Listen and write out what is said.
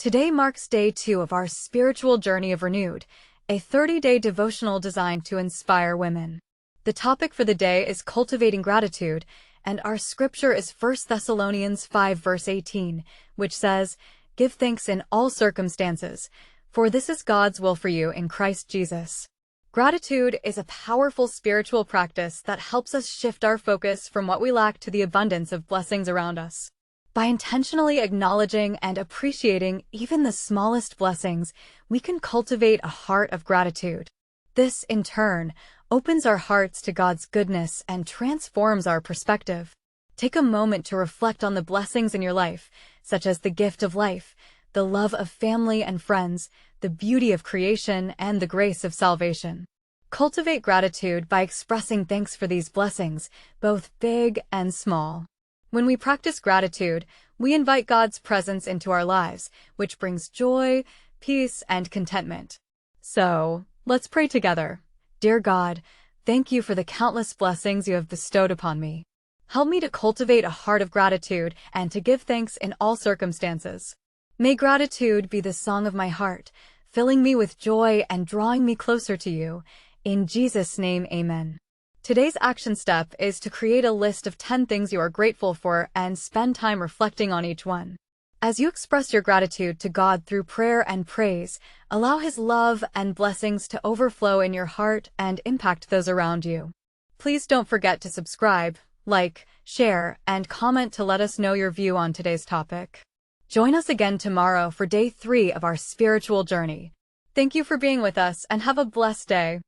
Today marks day 2 of our spiritual journey of Renewed, a 30-day devotional designed to inspire women. The topic for the day is cultivating gratitude, and our scripture is 1 Thessalonians 5 verse 18, which says, "Give thanks in all circumstances, for this is God's will for you in Christ Jesus." Gratitude is a powerful spiritual practice that helps us shift our focus from what we lack to the abundance of blessings around us. By intentionally acknowledging and appreciating even the smallest blessings, we can cultivate a heart of gratitude. This, in turn, opens our hearts to God's goodness and transforms our perspective. Take a moment to reflect on the blessings in your life, such as the gift of life, the love of family and friends, the beauty of creation, and the grace of salvation. Cultivate gratitude by expressing thanks for these blessings, both big and small. When we practice gratitude, we invite God's presence into our lives, which brings joy, peace, and contentment. So, let's pray together. Dear God, thank you for the countless blessings you have bestowed upon me. Help me to cultivate a heart of gratitude and to give thanks in all circumstances. May gratitude be the song of my heart, filling me with joy and drawing me closer to you. In Jesus' name, amen. Today's action step is to create a list of 10 things you are grateful for and spend time reflecting on each one. As you express your gratitude to God through prayer and praise, allow His love and blessings to overflow in your heart and impact those around you. Please don't forget to subscribe, like, share, and comment to let us know your view on today's topic. Join us again tomorrow for day 3 of our spiritual journey. Thank you for being with us and have a blessed day.